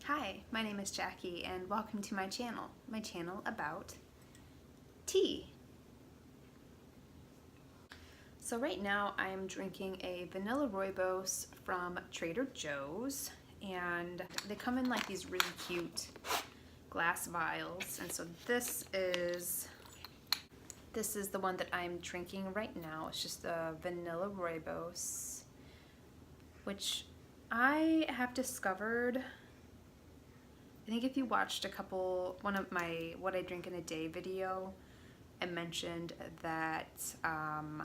Hi, my name is Jackie and welcome to my channel about tea. So right now I am drinking a vanilla rooibos from Trader Joe's, and they come in like these really cute glass vials, and so this is the one that I'm drinking right now. It's just the vanilla rooibos, which I have discovered. I think if you watched one of my What I Drink in a Day video, I mentioned that I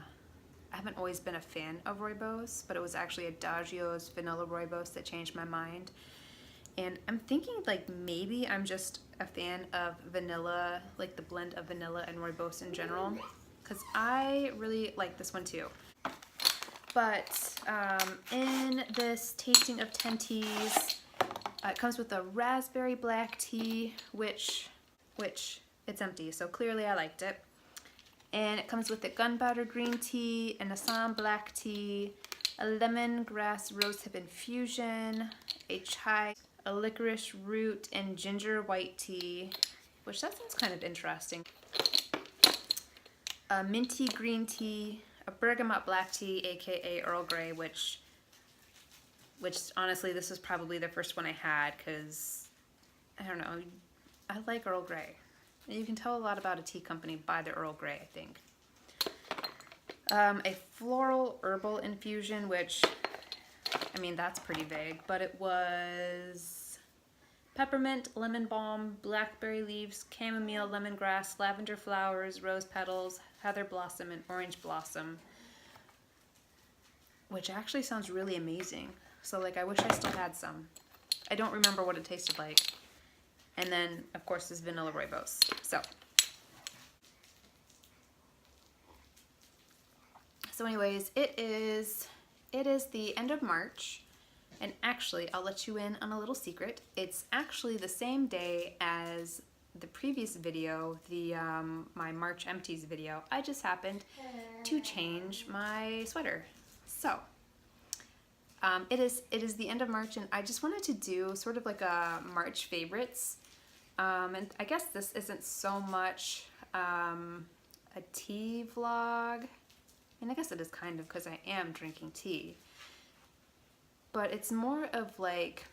haven't always been a fan of rooibos, but it was actually Adagio's vanilla rooibos that changed my mind. And I'm thinking like maybe I'm just a fan of vanilla, like the blend of vanilla and rooibos in general, because I really like this one too. But in this tasting of 10 teas, it comes with a raspberry black tea, which it's empty, so clearly I liked it. And it comes with a gunpowder green tea, an Assam black tea, a lemongrass rosehip infusion, a chai, a licorice root and ginger white tea, which that sounds kind of interesting, a minty green tea, a bergamot black tea, aka Earl Grey, which honestly this was probably the first one I had because, I don't know, I like Earl Grey. You can tell a lot about a tea company by the Earl Grey, I think. A floral herbal infusion, which, I mean, that's pretty vague, but it was peppermint, lemon balm, blackberry leaves, chamomile, lemongrass, lavender flowers, rose petals, heather blossom, and orange blossom, which actually sounds really amazing. So like, I wish I still had some. I don't remember what it tasted like. And then, of course, this vanilla rooibos. So anyways, it is the end of March, and actually, I'll let you in on a little secret. It's actually the same day as the previous video, my March Empties video. I just happened to change my sweater. So it is the end of March, and I just wanted to do sort of like a March favorites. And I guess this isn't so much a tea vlog. I mean, I guess it is kind of, because I am drinking tea. But it's more of like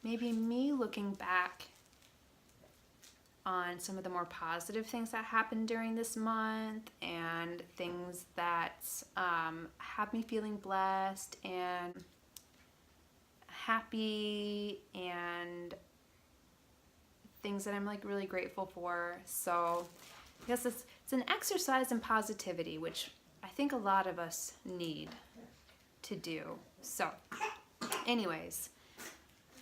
maybe me looking back on some of the more positive things that happened during this month, and things that have me feeling blessed and happy, and things that I'm like really grateful for. So I guess it's an exercise in positivity, which I think a lot of us need to do. So anyways,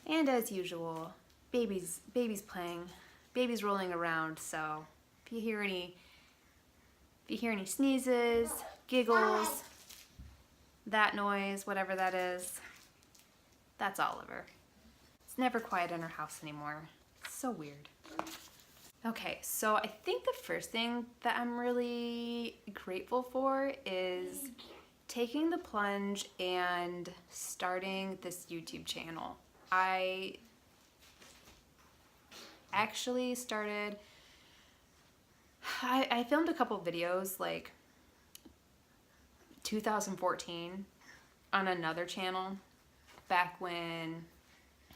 and as usual, baby's playing, baby's rolling around. So if you hear any sneezes, giggles, that noise, whatever that is, that's Oliver. It's never quiet in our house anymore. It's so weird. Okay, so I think the first thing that I'm really grateful for is taking the plunge and starting this YouTube channel. I actually started, I filmed a couple videos like 2014 on another channel, back when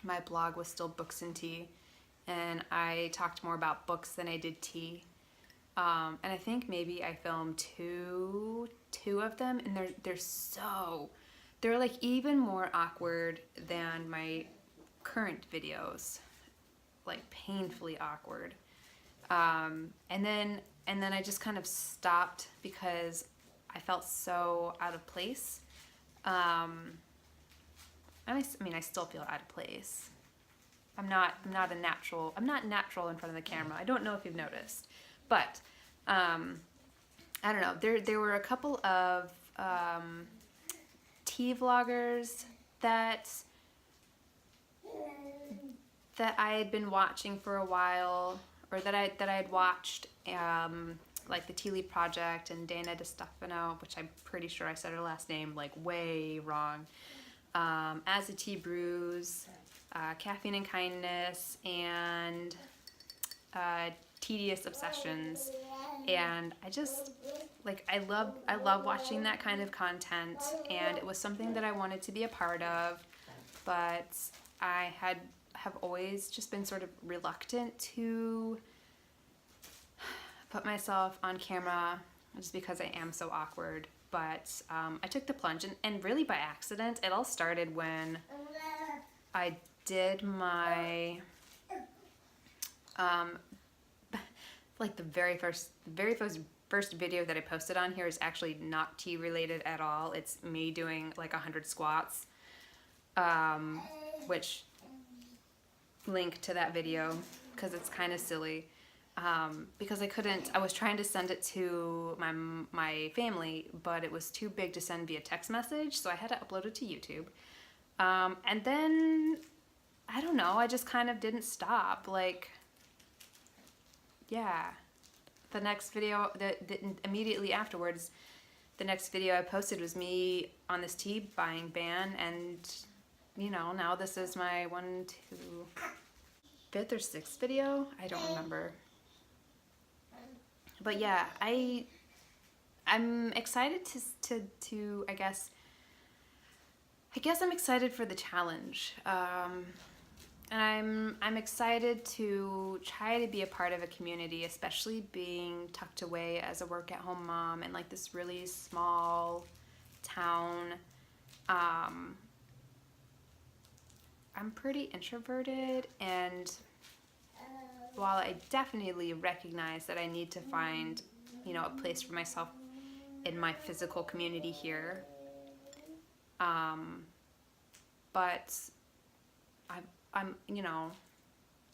my blog was still Books and Tea, and I talked more about books than I did tea. And I think maybe I filmed two of them, and they're like even more awkward than my current videos, like painfully awkward. And then I just kind of stopped because I felt so out of place. I mean, I still feel out of place. I'm not natural in front of the camera. I don't know if you've noticed, but I don't know. There were a couple of tea vloggers that I had been watching for a while, or that I had watched, like the Tea Leaf Project and Dana DeStefano, which I'm pretty sure I said her last name like way wrong. As a Tea Brews, Caffeine and Kindness, and Tedious Obsessions. And I just like I love watching that kind of content, and it was something that I wanted to be a part of, but I have always just been sort of reluctant to put myself on camera just because I am so awkward. But I took the plunge, and really by accident. It all started when I did my like the very first video that I posted on here is actually not tea related at all. It's me doing like 100 squats, which link to that video because it's kind of silly. Because I was trying to send it to my family, but it was too big to send via text message, so I had to upload it to YouTube. And then, I don't know, I just kind of didn't stop. Like, yeah, the next video, immediately afterwards, the next video I posted was me on this tea buying ban, and, you know, now this is my 5th or 6th video? I don't remember. But yeah, I'm excited to I guess I'm excited for the challenge. And I'm excited to try to be a part of a community, especially being tucked away as a work-at-home mom in like this really small town. I'm pretty introverted, and while I definitely recognize that I need to find, you know, a place for myself in my physical community here, but I'm, you know,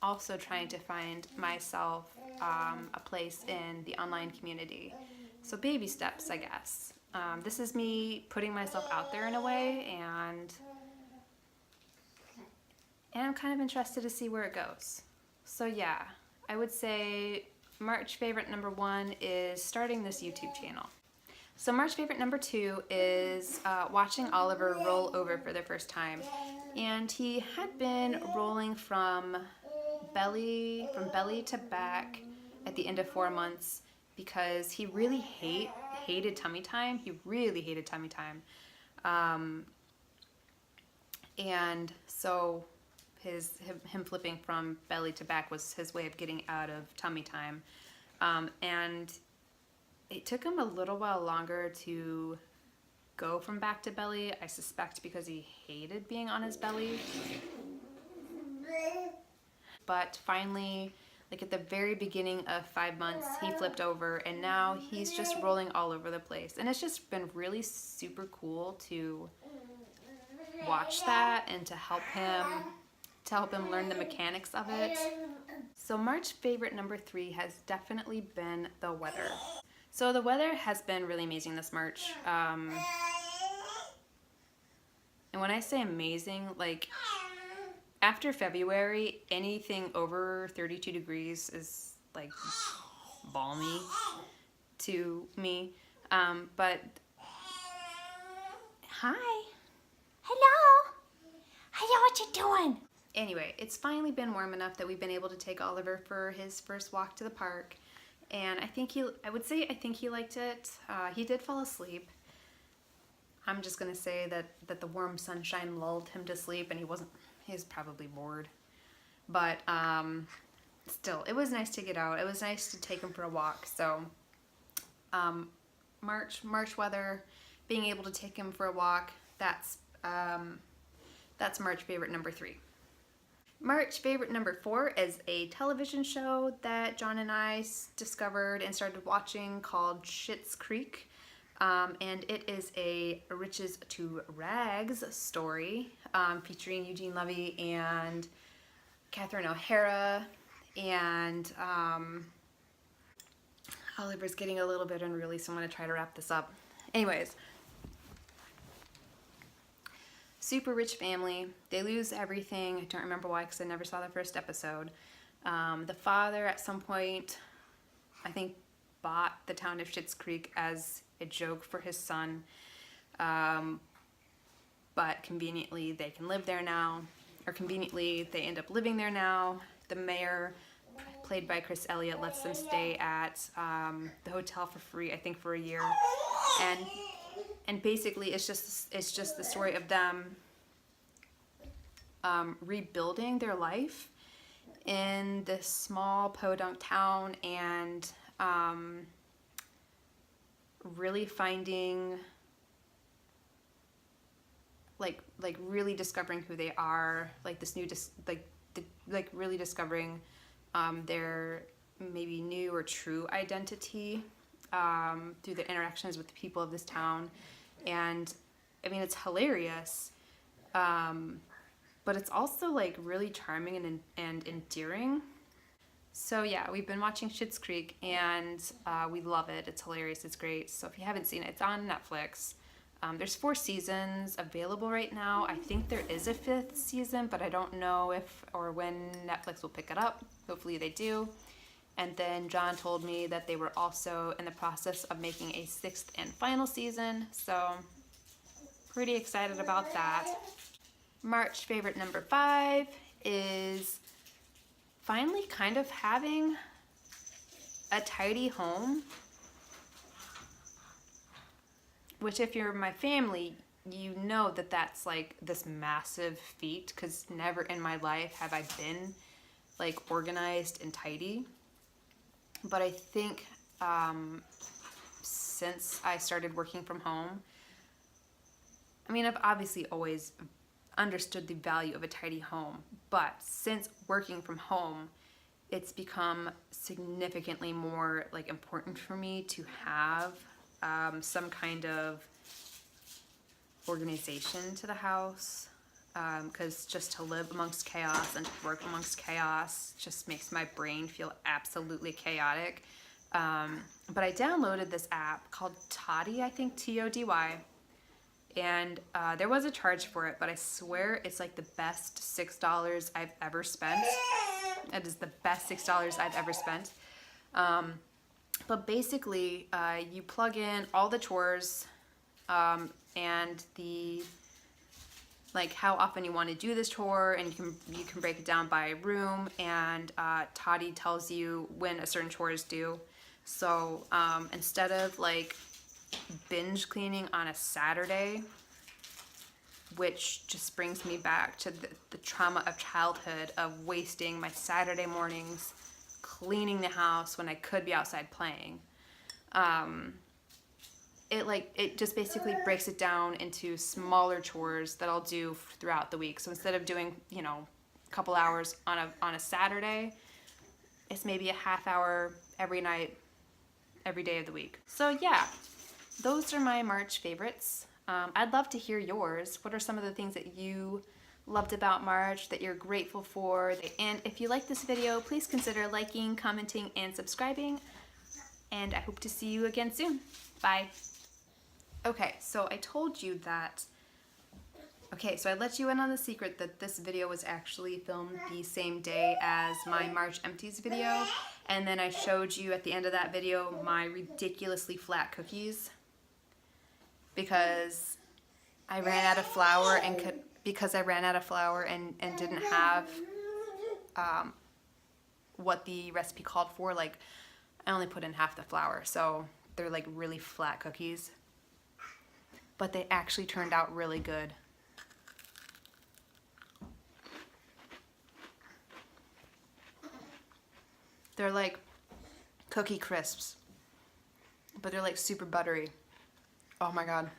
also trying to find myself a place in the online community. So baby steps, I guess. This is me putting myself out there in a way, and I'm kind of interested to see where it goes. So yeah, I would say March favorite number 1 is starting this YouTube channel. So March favorite number 2 is watching Oliver roll over for the first time. And he had been rolling from belly to back at the end of 4 months because he really hated tummy time. He really hated tummy time. And so him flipping from belly to back was his way of getting out of tummy time. And it took him a little while longer to go from back to belly, I suspect because he hated being on his belly. But finally, like at the very beginning of 5 months, he flipped over, and now he's just rolling all over the place. And it's just been really super cool to watch that and to help him learn the mechanics of it. So March favorite number 3 has definitely been the weather. So the weather has been really amazing this March. And when I say amazing, like after February, anything over 32 degrees is like balmy to me. But hi. Hello. What you doing? Anyway, it's finally been warm enough that we've been able to take Oliver for his first walk to the park. And I think he liked it. He did fall asleep. I'm just gonna say that the warm sunshine lulled him to sleep, and he was probably bored. But still, it was nice to get out. It was nice to take him for a walk. So March weather, being able to take him for a walk, that's March favorite number 3. March favorite number 4 is a television show that John and I discovered and started watching called Schitt's Creek. And it is a Riches to Rags story featuring Eugene Levy and Catherine O'Hara. And Oliver's getting a little bit unruly, so I'm going to try to wrap this up. Anyways. Super rich family. They lose everything. I don't remember why because I never saw the first episode. The father at some point, I think, bought the town of Schitt's Creek as a joke for his son. But conveniently they can live there now. or conveniently, they end up living there now. The mayor, played by Chris Elliott, lets them stay at the hotel for free, I think for a year. And basically, it's just the story of them rebuilding their life in this small podunk town, and really finding, like really discovering who they are, like this new really discovering their maybe new or true identity through the interactions with the people of this town. And I mean, it's hilarious, but it's also like really charming and endearing. So yeah, we've been watching Schitt's Creek, and we love it. It's hilarious. It's great. So if you haven't seen it, it's on Netflix. There's 4 seasons available right now. I think there is a 5th season, but I don't know if or when Netflix will pick it up. Hopefully they do. And then John told me that they were also in the process of making a 6th and final season. So pretty excited about that. March favorite number 5 is finally kind of having a tidy home, which if you're my family, you know that that's like this massive feat, because never in my life have I been like organized and tidy. But I think since I started working from home, I mean, I've obviously always understood the value of a tidy home, but since working from home, it's become significantly more like important for me to have some kind of organization to the house, because just to live amongst chaos and to work amongst chaos just makes my brain feel absolutely chaotic. But I downloaded this app called Toddy, I think, Tody. And there was a charge for it, but I swear it's like the best $6 I've ever spent. It is the best $6 I've ever spent. But basically, you plug in all the chores and the like how often you want to do this chore, and you can break it down by room. And Toddy tells you when a certain chore is due. So instead of like binge cleaning on a Saturday, which just brings me back to the trauma of childhood of wasting my Saturday mornings cleaning the house when I could be outside playing. It just basically breaks it down into smaller chores that I'll do throughout the week. So instead of doing, a couple hours on a Saturday, it's maybe a half hour every night, every day of the week. So yeah, those are my March favorites. I'd love to hear yours. What are some of the things that you loved about March, that you're grateful for? And if you like this video, please consider liking, commenting, and subscribing. And I hope to see you again soon. Bye. Okay, so I told you that, so I let you in on the secret that this video was actually filmed the same day as my March Empties video. And then I showed you at the end of that video my ridiculously flat cookies, because I ran out of flour and didn't have what the recipe called for. Like, I only put in half the flour, so they're like really flat cookies, but they actually turned out really good. They're like cookie crisps, but they're like super buttery. Oh my god.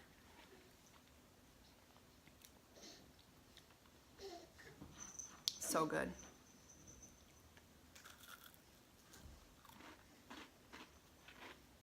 So good.